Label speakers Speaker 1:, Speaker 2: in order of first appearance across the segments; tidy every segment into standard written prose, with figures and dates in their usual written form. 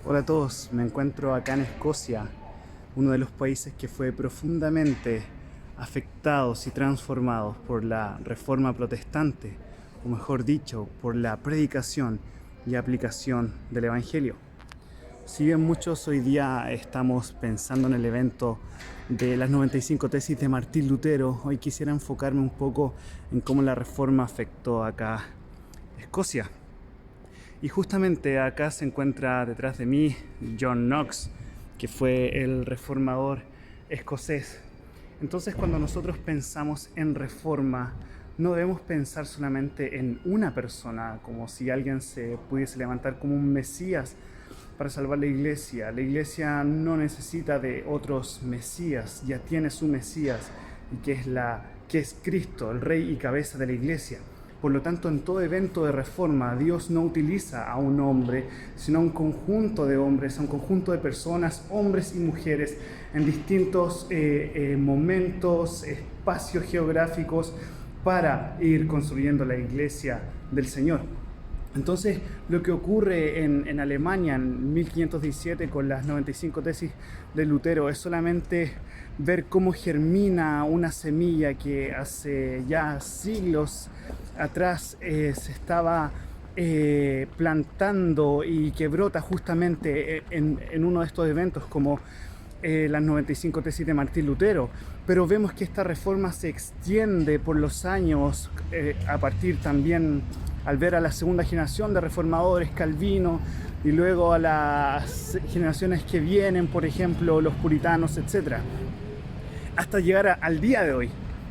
Speaker 1: Hola a todos, me encuentro acá en Escocia, uno de los países que fue profundamente afectados y transformados por la Reforma Protestante, o mejor dicho, por la predicación y aplicación del Evangelio. Si bien muchos hoy día estamos pensando en el evento de las 95 tesis de Martín Lutero, hoy quisiera enfocarme un poco en cómo la Reforma afectó acá a Escocia. Y justamente acá se encuentra detrás de mí John Knox, que fue el reformador escocés. Entonces, cuando nosotros pensamos en reforma, no debemos pensar solamente en una persona, como si alguien se pudiese levantar como un mesías para salvar la iglesia. La iglesia no necesita de otros mesías, ya tiene su mesías, y que es Cristo, el rey y cabeza de la iglesia. Por lo tanto, en todo evento de reforma, Dios no utiliza a un hombre, sino a un conjunto de hombres, a un conjunto de personas, hombres y mujeres, en distintos momentos, espacios geográficos, para ir construyendo la iglesia del Señor. Entonces, lo que ocurre en Alemania en 1517 con las 95 tesis de Lutero es solamente ver cómo germina una semilla que hace ya siglos atrás se estaba plantando y que brota justamente en uno de estos eventos como las 95 tesis de Martín Lutero, pero vemos que esta reforma se extiende por los años a partir también al ver a la segunda generación de reformadores, Calvino, y luego a las generaciones que vienen, por ejemplo, los puritanos, etc., hasta llegar al día de hoy.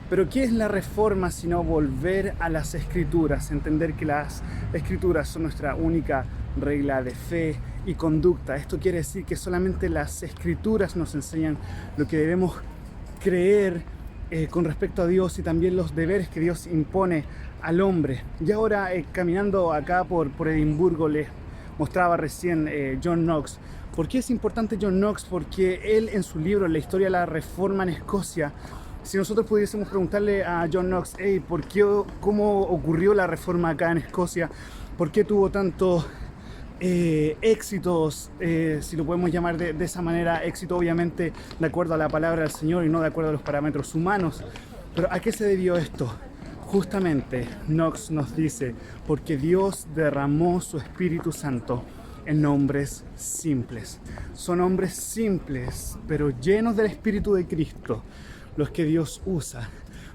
Speaker 1: Pero ¿qué es la reforma sino volver a las escrituras? Entender que las escrituras son nuestra única regla de fe y conducta. Esto quiere decir que solamente las escrituras nos enseñan lo que debemos creer con respecto a Dios y también los deberes que Dios impone al hombre. Y ahora caminando acá por Edimburgo les mostraba recién John Knox. ¿Por qué es importante John Knox? Porque él en su libro La historia de la reforma en Escocia, si nosotros pudiésemos preguntarle a John Knox, hey, ¿cómo ocurrió la reforma acá en Escocia? ¿Por qué tuvo tantos éxitos, si lo podemos llamar de esa manera? Éxito obviamente de acuerdo a la palabra del Señor y no de acuerdo a los parámetros humanos. Pero ¿a qué se debió esto? Justamente Knox nos dice, porque Dios derramó su Espíritu Santo en hombres simples. Son hombres simples, pero llenos del Espíritu de Cristo, los que Dios usa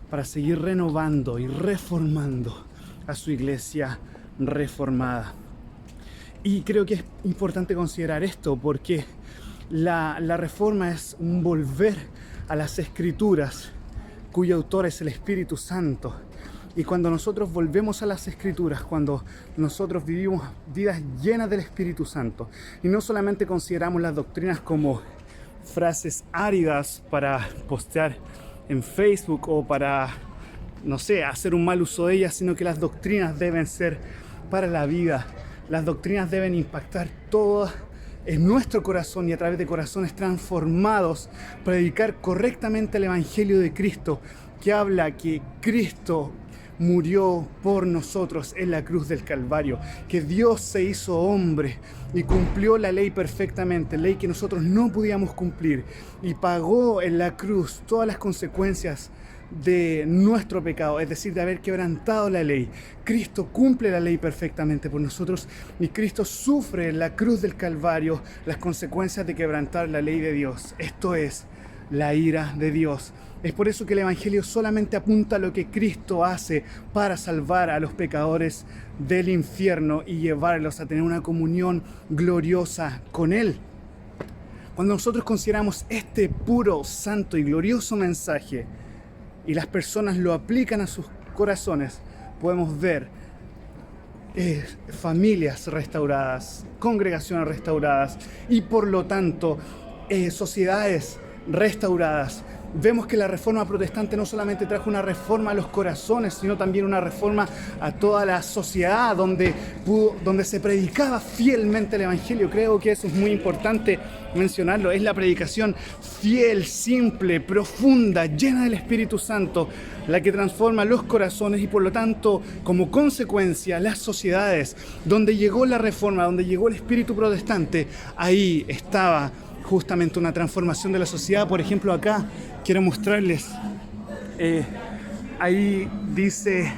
Speaker 1: para seguir renovando y reformando a su iglesia reformada. Y creo que es importante considerar esto porque la reforma es un volver a las escrituras cuyo autor es el Espíritu Santo. Y cuando nosotros volvemos a las escrituras, cuando nosotros vivimos vidas llenas del Espíritu Santo y no solamente consideramos las doctrinas como frases áridas para postear en Facebook o para, no sé, hacer un mal uso de ellas, sino que las doctrinas deben ser para la vida. Las doctrinas deben impactar todo en nuestro corazón y a través de corazones transformados, predicar correctamente el Evangelio de Cristo, que habla que Cristo murió por nosotros en la cruz del Calvario, que Dios se hizo hombre y cumplió la ley perfectamente, ley que nosotros no podíamos cumplir, y pagó en la cruz todas las consecuencias de nuestro pecado, es decir, de haber quebrantado la ley. Cristo cumple la ley perfectamente por nosotros y Cristo sufre en la cruz del Calvario las consecuencias de quebrantar la ley de Dios. Esto es la ira de Dios. Es por eso que el Evangelio solamente apunta a lo que Cristo hace para salvar a los pecadores del infierno y llevarlos a tener una comunión gloriosa con Él. Cuando nosotros consideramos este puro, santo y glorioso mensaje y las personas lo aplican a sus corazones, podemos ver familias restauradas, congregaciones restauradas y por lo tanto sociedades restauradas, vemos que la reforma protestante no solamente trajo una reforma a los corazones, sino también una reforma a toda la sociedad donde se predicaba fielmente el Evangelio. Creo que eso es muy importante mencionarlo. Es la predicación fiel, simple, profunda, llena del Espíritu Santo, la que transforma los corazones y por lo tanto, como consecuencia, las sociedades. Donde llegó la reforma, donde llegó el espíritu protestante, ahí estaba justamente una transformación de la sociedad. Por ejemplo, acá quiero mostrarles, ahí dice,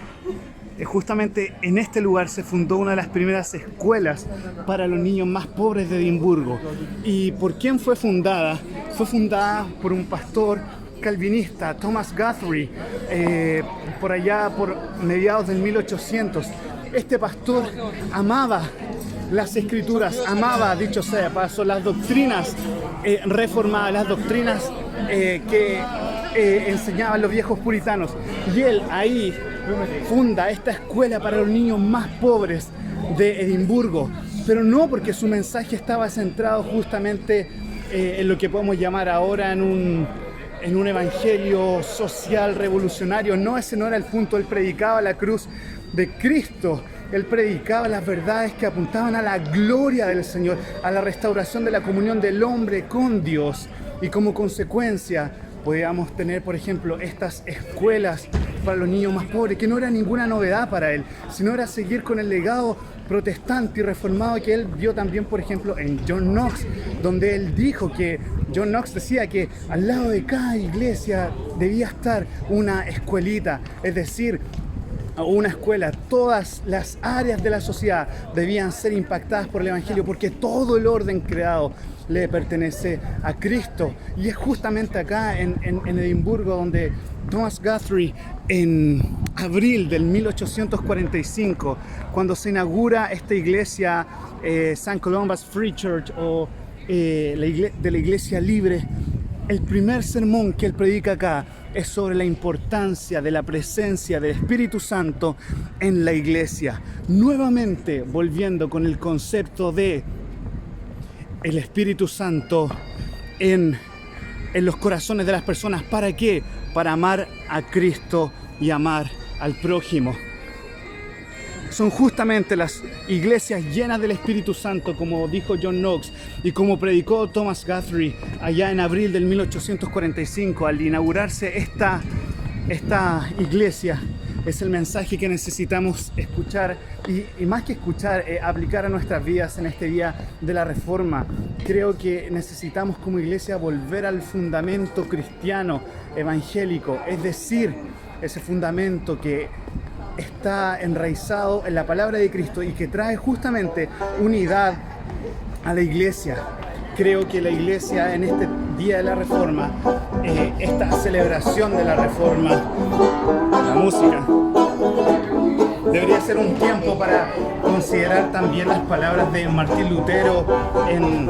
Speaker 1: justamente en este lugar se fundó una de las primeras escuelas para los niños más pobres de Edimburgo. ¿Y por quién fue fundada? Fue fundada por un pastor calvinista, Thomas Guthrie, por allá por mediados del 1800. Este pastor amaba las escrituras, amaba, dicho sea de paso, las doctrinas reformadas, las doctrinas que enseñaban los viejos puritanos. Y él ahí funda esta escuela para los niños más pobres de Edimburgo, pero no porque su mensaje estaba centrado justamente en lo que podemos llamar ahora en un evangelio social revolucionario. No, ese no era el punto. Él predicaba la cruz de Cristo. Él predicaba las verdades que apuntaban a la gloria del Señor, a la restauración de la comunión del hombre con Dios. Y como consecuencia podíamos tener, por ejemplo, estas escuelas para los niños más pobres, que no era ninguna novedad para él, sino era seguir con el legado protestante y reformado que él vio también, por ejemplo, en John Knox, donde él dijo que John Knox decía que al lado de cada iglesia debía estar una escuelita, es decir, una escuela. Todas las áreas de la sociedad debían ser impactadas por el Evangelio, porque todo el orden creado le pertenece a Cristo. Y es justamente acá en Edimburgo donde Thomas Guthrie, en abril del 1845, cuando se inaugura esta iglesia, St. Columba's Free Church, o de la Iglesia Libre, el primer sermón que él predica acá es sobre la importancia de la presencia del Espíritu Santo en la iglesia. Nuevamente volviendo con el concepto de el Espíritu Santo en los corazones de las personas. ¿Para qué? Para amar a Cristo y amar al prójimo. Son justamente las iglesias llenas del Espíritu Santo, como dijo John Knox y como predicó Thomas Guthrie allá en abril del 1845 al inaugurarse esta iglesia. Es el mensaje que necesitamos escuchar y más que escuchar, aplicar a nuestras vidas en este día de la Reforma. Creo que necesitamos como iglesia volver al fundamento cristiano evangélico, es decir, ese fundamento que está enraizado en la palabra de Cristo y que trae justamente unidad a la iglesia. Creo que la iglesia en este día de la Reforma, esta celebración de la Reforma, la música, debería ser un tiempo para considerar también las palabras de Martín Lutero en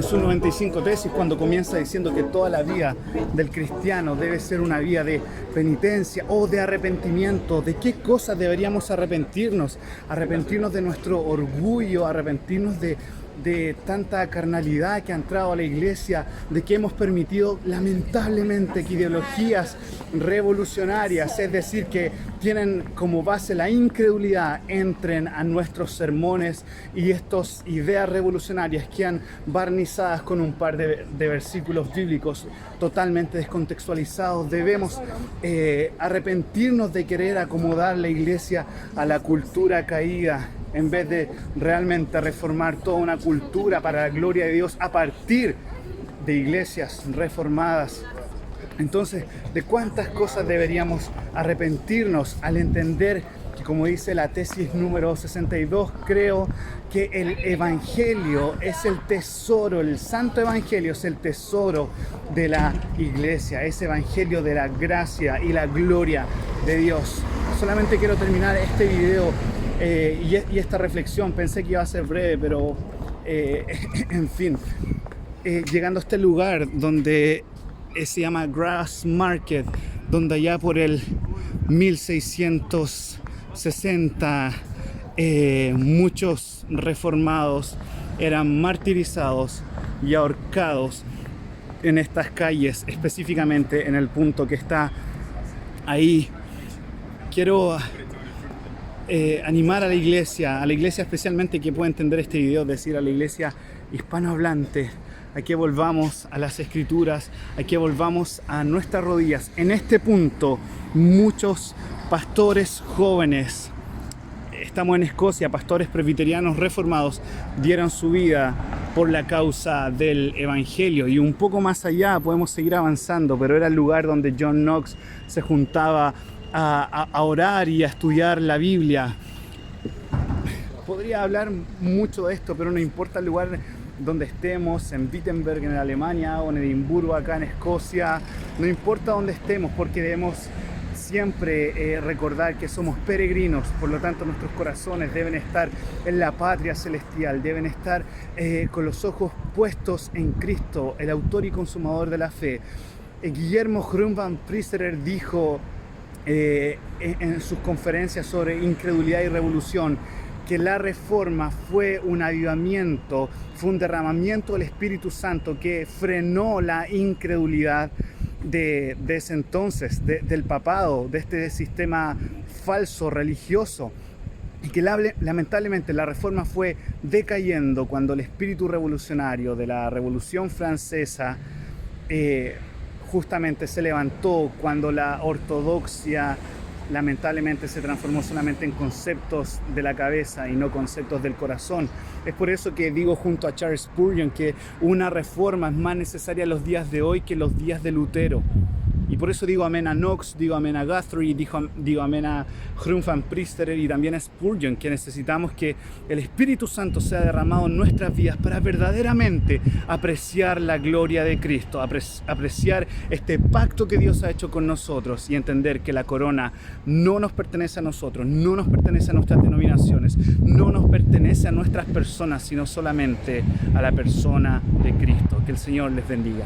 Speaker 1: sus 95 tesis, cuando comienza diciendo que toda la vida del cristiano debe ser una vida de penitencia o de arrepentimiento. ¿De qué cosas deberíamos arrepentirnos? Arrepentirnos de nuestro orgullo, arrepentirnos de tanta carnalidad que ha entrado a la iglesia, de que hemos permitido lamentablemente que ideologías revolucionarias, es decir, que tienen como base la incredulidad, entren a nuestros sermones, y estas ideas revolucionarias quedan barnizadas con un par de versículos bíblicos totalmente descontextualizados. Debemos arrepentirnos de querer acomodar la iglesia a la cultura caída, en vez de realmente reformar toda una cultura para la gloria de Dios a partir de iglesias reformadas. Entonces, ¿de cuántas cosas deberíamos arrepentirnos al entender que, como dice la tesis número 62, creo que el Evangelio es el tesoro, el Santo Evangelio es el tesoro de la iglesia, ese Evangelio de la gracia y la gloria de Dios? Solamente quiero terminar este video y esta reflexión. Pensé que iba a ser breve, pero en fin, llegando a este lugar donde se llama Grassmarket, donde allá por el 1660 muchos reformados eran martirizados y ahorcados en estas calles, específicamente en el punto que está ahí. Quiero animar a la iglesia especialmente que pueda entender este video, decir a la iglesia hispanohablante, a que volvamos a las escrituras, a que volvamos a nuestras rodillas. En este punto, muchos pastores jóvenes, estamos en Escocia, pastores presbiterianos reformados, dieron su vida por la causa del evangelio, y un poco más allá podemos seguir avanzando, pero era el lugar donde John Knox se juntaba a orar y a estudiar la Biblia. Podría hablar mucho de esto, pero no importa el lugar donde estemos, en Wittenberg, en Alemania, o en Edimburgo, acá en Escocia, no importa dónde estemos, porque debemos siempre recordar que somos peregrinos, por lo tanto nuestros corazones deben estar en la patria celestial, deben estar con los ojos puestos en Cristo, el autor y consumador de la fe. Guillermo Groen van Prinsterer dijo en sus conferencias sobre incredulidad y revolución que la reforma fue un avivamiento, fue un derramamiento del Espíritu Santo que frenó la incredulidad de ese entonces, del papado, de este sistema falso religioso, y que lamentablemente la reforma fue decayendo cuando el espíritu revolucionario de la Revolución Francesa justamente se levantó, cuando la ortodoxia lamentablemente se transformó solamente en conceptos de la cabeza y no conceptos del corazón. Es por eso que digo junto a Charles Spurgeon que una reforma es más necesaria en los días de hoy que en los días de Lutero. Y por eso digo amén a Knox, digo amén a Guthrie, digo amén a Groen van Prinsterer y también a Spurgeon, que necesitamos que el Espíritu Santo sea derramado en nuestras vidas para verdaderamente apreciar la gloria de Cristo, apreciar este pacto que Dios ha hecho con nosotros y entender que la corona no nos pertenece a nosotros, no nos pertenece a nuestras denominaciones, no nos pertenece a nuestras personas, sino solamente a la persona de Cristo. Que el Señor les bendiga.